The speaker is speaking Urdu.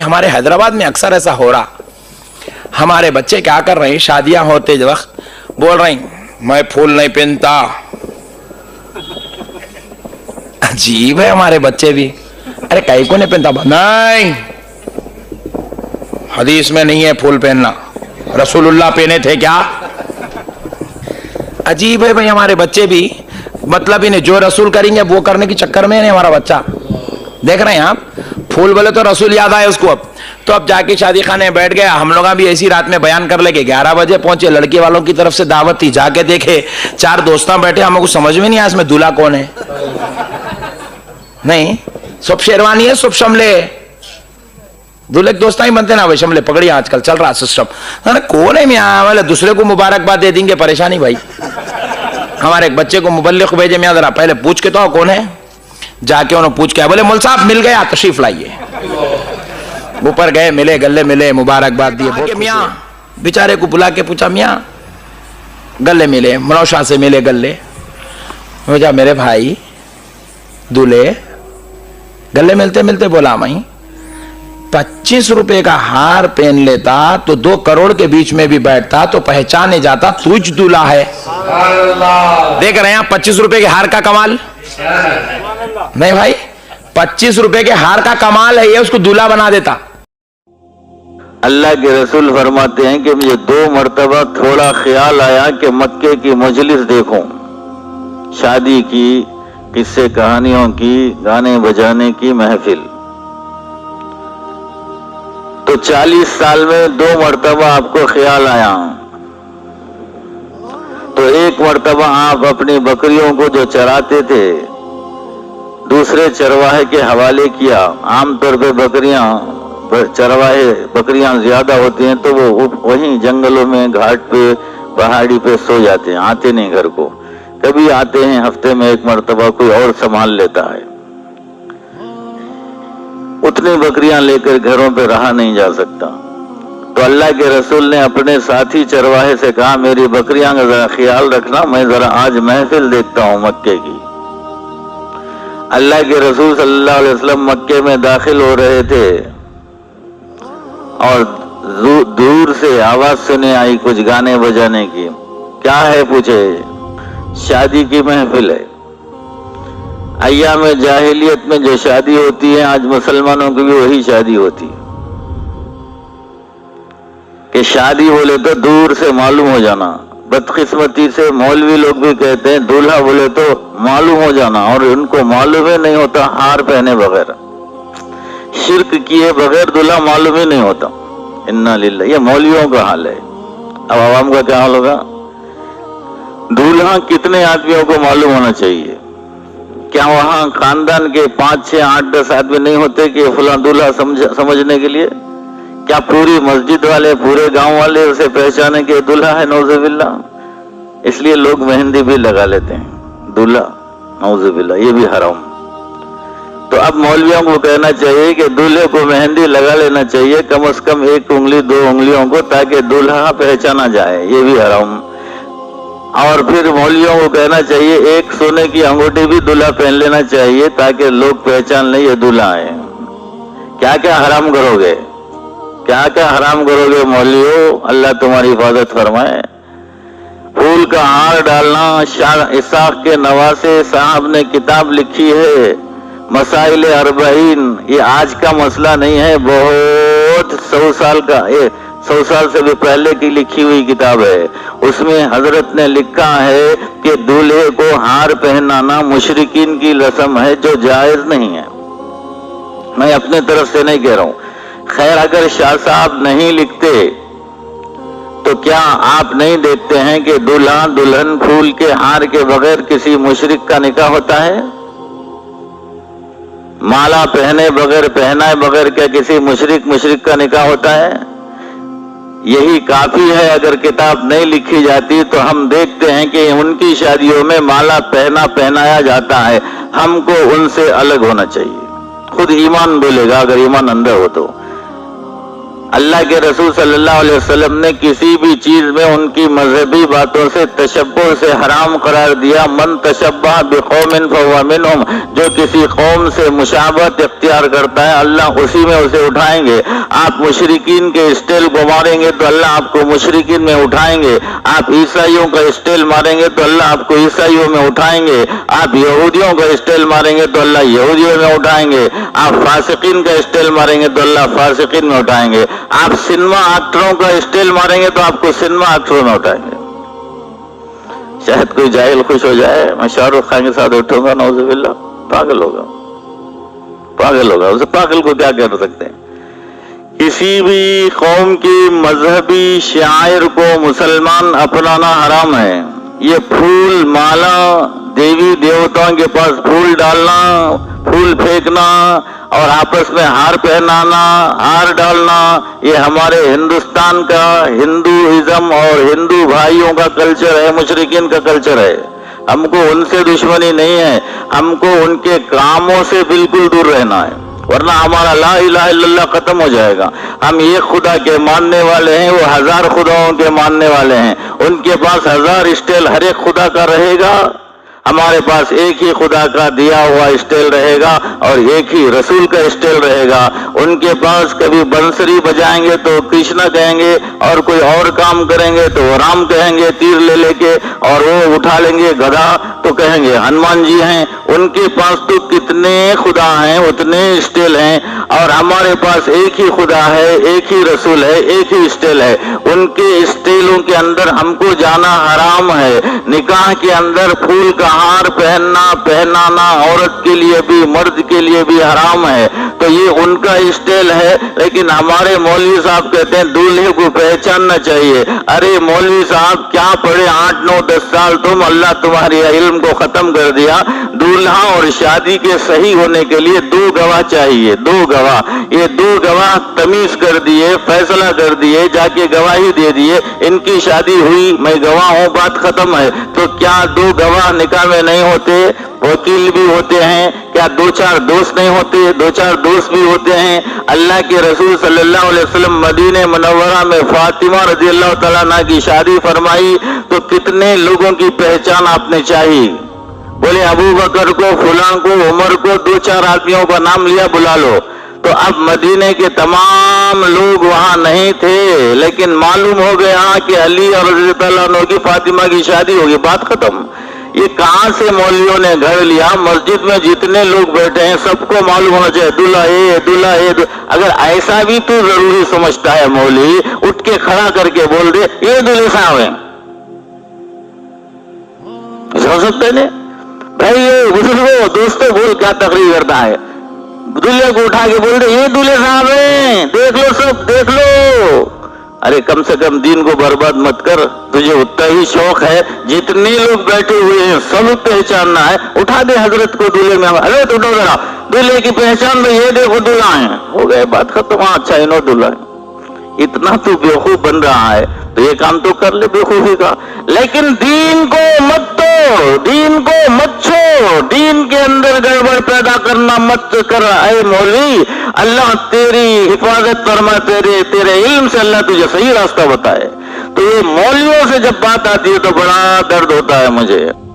ہمارے حیدرآباد میں اکثر ایسا ہو رہا, ہمارے بچے کیا کر رہے ہیں, شادیاں ہوتے وقت بول رہے ہیں میں پھول نہیں پہنتا. عجیب ہے ہمارے بچے بھی, ارے کئی کو نہیں پہنتا, نہیں حدیث میں نہیں ہے پھول پہننا, رسول اللہ پہنے تھے کیا؟ عجیب ہے بھائی ہمارے بچے بھی, مطلب انہیں جو رسول کریں گے وہ کرنے کی چکر میں نہیں ہمارا بچہ. دیکھ رہے ہیں آپ, پھول بولے تو رسول یاد آئے اس کو. اب تو اب جا کے شادی خانے بیٹھ گیا. ہم لوگ بھی ایسی رات میں بیان کر لے کے 11 بجے پہنچے, لڑکی والوں کی طرف سے دعوت تھی, جا کے دیکھے 4 دوستاں بیٹھے, ہم کو سمجھ میں نہیں آیا اس میں دولہا کون ہے. نہیں سب شیروانی ہے, سب شملے, دولہے کے دوستاں ہی بنتے نا, وہ شملے پگڑی آج کل چل رہا سسٹم. کون ہے میاں, والے دوسرے کو مبارکباد دے دیں گے, پریشانی بھائی. ہمارے ایک بچے کو مبلغ بھیجے, میاں ذرا پہلے پوچھ کے تو کون ہے. جا کے انہوں پوچھ کے بولے مول صاحب مل گیا, تشریف لائیے. اوپر گئے, ملے, گلے ملے, مبارکباد دیے. میاں بیچارے کو بلا کے پوچھا, میاں گلے ملے, منوشا سے ملے گلے. جا میرے بھائی دولہے گلے ملتے ملتے بولا میں 25 روپے کا ہار پہن لیتا تو 2 کروڑ کے بیچ میں بھی بیٹھتا تو پہچانے جاتا تجھ دولہا ہے. دیکھ رہے ہیں 25 روپے کے ہار کا کمال نہیں بھائی, 25 روپے کے ہار کا کمال ہے یہ, اس کو دولہا بنا دیتا. اللہ کے رسول فرماتے ہیں کہ مجھے 2 مرتبہ تھوڑا خیال آیا کہ مکے کی مجلس دیکھوں, شادی کی, قصے کہانیوں کی, گانے بجانے کی محفل. تو 40 سال میں 2 مرتبہ آپ کو خیال آیا. تو 1 مرتبہ آپ اپنی بکریوں کو جو چراتے تھے دوسرے چرواہے کے حوالے کیا. عام طور پہ بکریاں زیادہ ہوتی ہیں تو وہ وہیں جنگلوں میں, گھاٹ پہ, پہاڑی پہ سو جاتے ہیں, آتے نہیں گھر کو. کبھی آتے ہیں ہفتے میں 1 مرتبہ, کوئی اور سنبھال لیتا ہے. اتنی بکریاں لے کر گھروں پہ رہا نہیں جا سکتا. تو اللہ کے رسول نے اپنے ساتھی چرواہے سے کہا میری بکریاں کا ذرا خیال رکھنا, میں ذرا آج محفل دیکھتا ہوں مکے کی. اللہ کے رسول صلی اللہ علیہ وسلم مکے میں داخل ہو رہے تھے اور دور سے آواز سنے آئی کچھ گانے بجانے کی. کیا ہے پوچھے, شادی کی محفل ہے. ایام جاہلیت میں جو شادی ہوتی ہے آج مسلمانوں کی بھی وہی شادی ہوتی ہے کہ شادی بولے تو دور سے معلوم ہو جانا. بدقسمتی سے مولوی لوگ بھی کہتے ہیں دولہا بولے تو معلوم ہو جانا, اور ان کو معلوم ہی نہیں ہوتا ہار پہنے بغیر, شرک کیے بغیر دولہا معلوم ہی نہیں ہوتا. انا للہ, یہ مولویوں کا حال ہے. اب عوام کا کیا حال ہوگا؟ دولہا کتنے آدمیوں کو معلوم ہونا چاہیے. کیا وہاں خاندان کے 5, 6, 8, 10 آدمی نہیں ہوتے کہ فلاں دولہا سمجھنے کے لیے؟ کیا پوری مسجد والے, پورے گاؤں والے اسے پہچانے کے دولہا ہے؟ نعوذ باللہ. اس لیے لوگ مہندی بھی لگا لیتے ہیں دولہا, نعوذ باللہ, یہ بھی حرام. تو اب مولویوں کو کہنا چاہیے کہ دولہے کو مہندی لگا لینا چاہیے کم از کم 1 انگلی 2 انگلیوں کو, تاکہ دولہا پہچانا جائے. یہ بھی حرام. اور پھر مولویوں کو کہنا چاہیے 1 سونے کی انگوٹھی بھی دولہا پہن لینا چاہیے تاکہ لوگ پہچان لیں یہ دولہا ہے. کیا کیا حرام کرو گے, کیا کیا حرام کرو گے مولویوں, اللہ تمہاری حفاظت فرمائے. پھول کا ہار ڈالنا, شاہ اسحاق کے نواسے صاحب نے کتاب لکھی ہے مسائل 40. یہ آج کا مسئلہ نہیں ہے, بہت 100 سال کا, 100 سال سے بھی پہلے کی لکھی ہوئی کتاب ہے. اس میں حضرت نے لکھا ہے کہ دولہے کو ہار پہنانا مشرکین کی رسم ہے جو جائز نہیں ہے. میں اپنے طرف سے نہیں کہہ رہا ہوں. خیر اگر شاہ صاحب نہیں لکھتے تو کیا آپ نہیں دیکھتے ہیں کہ دلہا دلہن پھول کے ہار کے بغیر کسی مشرک کا نکاح ہوتا ہے؟ مالا پہنے بغیر, پہنائے بغیر کیا کسی مشرک کا نکاح ہوتا ہے؟ یہی کافی ہے. اگر کتاب نہیں لکھی جاتی تو ہم دیکھتے ہیں کہ ان کی شادیوں میں مالا پہنایا جاتا ہے. ہم کو ان سے الگ ہونا چاہیے. خود ایمان بولے گا اگر ایمان اندر ہو تو. اللہ کے رسول صلی اللہ علیہ وسلم نے کسی بھی چیز میں ان کی مذہبی باتوں سے تشبہ سے حرام قرار دیا. من تشبہ بقوم فہو منہم, جو کسی قوم سے مشابہت اختیار کرتا ہے اللہ اسی میں اسے اٹھائیں گے. آپ مشرکین کے اسٹائل کو ماریں گے تو اللہ آپ کو مشرکین میں اٹھائیں گے. آپ عیسائیوں کا اسٹائل ماریں گے تو اللہ آپ کو عیسائیوں میں اٹھائیں گے. آپ یہودیوں کا اسٹائل ماریں گے تو اللہ یہودیوں میں اٹھائیں گے. آپ فاسقین کا اسٹائل ماریں گے تو اللہ فاسقین میں اٹھائیں گے. آپ سنیما ایکٹروں کا اسٹائل ماریں گے تو آپ کو سنیما ایکٹروں میں اٹھائیں گے. شاید کوئی جاہل خوش ہو جائے میں شاہ رخ خان کے ساتھ اٹھوں گا, نعوذ باللہ, پاگل ہوگا, پاگل ہوگا. اسے پاگل کو کیا کہہ سکتے ہیں. کسی بھی قوم کی مذہبی شعائر کو مسلمان اپنانا حرام ہے. یہ پھول مالا, دیوی دیوتاؤں کے پاس پھول ڈالنا, پھول پھینکنا اور آپس میں ہار پہنانا, ہار ڈالنا, یہ ہمارے ہندوستان کا ہندوازم اور ہندو بھائیوں کا کلچر ہے, مشرکین کا کلچر ہے. ہم کو ان سے دشمنی نہیں ہے, ہم کو ان کے کاموں سے بالکل دور رہنا ہے, ورنہ ہمارا لا الہ الا اللہ ختم ہو جائے گا. ہم ایک خدا کے ماننے والے ہیں, وہ 1000 خداؤں کے ماننے والے ہیں. ان کے پاس 1000 اسٹائل ہر ایک خدا کا رہے گا, ہمارے پاس ایک ہی خدا کا دیا ہوا اسٹائل رہے گا اور ایک ہی رسول کا اسٹائل رہے گا. ان کے پاس کبھی بنسری بجائیں گے تو کرشنا کہیں گے, اور کوئی اور کام کریں گے تو رام کہیں گے تیر لے کے, اور وہ اٹھا لیں گے گدھا تو کہیں گے ہنومان جی ہیں. ان کے پاس تو کتنے خدا ہیں, اتنے اسٹائل ہیں, اور ہمارے پاس ایک ہی خدا ہے, ایک ہی رسول ہے, ایک ہی اسٹائل ہے. ان کے اسٹائلوں کے اندر ہم کو جانا حرام ہے. نکاح کے اندر پھول کا ہار پہنانا عورت کے لیے بھی مرد کے لیے بھی حرام ہے. تو یہ ان کا اسٹائل ہے, لیکن ہمارے مولوی صاحب کہتے ہیں دولہے کو پہچاننا چاہیے. ارے مولوی صاحب کیا پڑھے 8 9 10 سال تم, اللہ تمہاری علم کو ختم کر دیا. دولہا اور شادی کے صحیح ہونے کے لیے 2 گواہ چاہیے, 2 گواہ. یہ 2 گواہ تمیز کر دیے, فیصلہ کر دیے, جا کے گواہی دے دیے, ان کی شادی ہوئی, میں گواہ ہوں, بات ختم ہے. تو کیا 2 گواہ نکاح میں نہیں ہوتے؟ وکیل بھی ہوتے ہیں. کیا 2-4 دوست نہیں ہوتے؟ 2-4 دوست بھی ہوتے ہیں. اللہ کے رسول صلی اللہ علیہ وسلم مدینہ منورہ میں فاطمہ رضی اللہ تعالیٰ عنہ کی شادی فرمائی تو کتنے لوگوں کی پہچان آپ نے چاہی؟ بولے ابو بکر کو, فلاں کو, عمر کو, 2-4 آدمیوں کا نام لیا, بلا لو. تو اب مدینے کے تمام لوگ وہاں نہیں تھے, لیکن معلوم ہو گیا کہ علی اور رضی اللہ عنہ کی فاطمہ کی شادی ہوگی, بات ختم. یہ کہاں سے مولویوں نے گھر لیا؟ مسجد میں جتنے لوگ بیٹھے ہیں سب کو معلوم ہونا چاہیے دلہا ہے. اگر ایسا بھی تو ضروری سمجھتا ہے مولوی, اٹھ کے کھڑا کر کے بول دے یہ دلہے صاحب ہیں, ہو سکتا ہے نہیں بھائی. یہ بزرگوں دوستوں بول کیا تقریر کرتا ہے, دلہے کو اٹھا کے بول دے یہ دلہے صاحب ہیں, دیکھ لو سب دیکھ لو. ارے کم سے کم دین کو برباد مت کر, تجھے اتنا ہی شوق ہے جتنے لوگ بیٹھے ہوئے ہیں سب پہچاننا ہے, اٹھا دے حضرت کو دلہے میں. حضرت اٹھو ذرا, دلہے کی پہچان میں یہ دیکھو دلہا ہیں, ہو گئے بات ختم. اچھا انہوں دلہا ہے. اتنا تو بیوقوف بن رہا ہے تو یہ کام تو کر لے بیوقوفی کا, لیکن دین کو مت توڑ, دین کو مت چھوڑ, دین کے اندر گڑبڑ پیدا کرنا مت کر. اے مولوی اللہ تیری حفاظت فرما, تیرے علم سے اللہ تجھے صحیح راستہ بتائے. تو یہ مولویوں سے جب بات آتی ہے تو بڑا درد ہوتا ہے مجھے.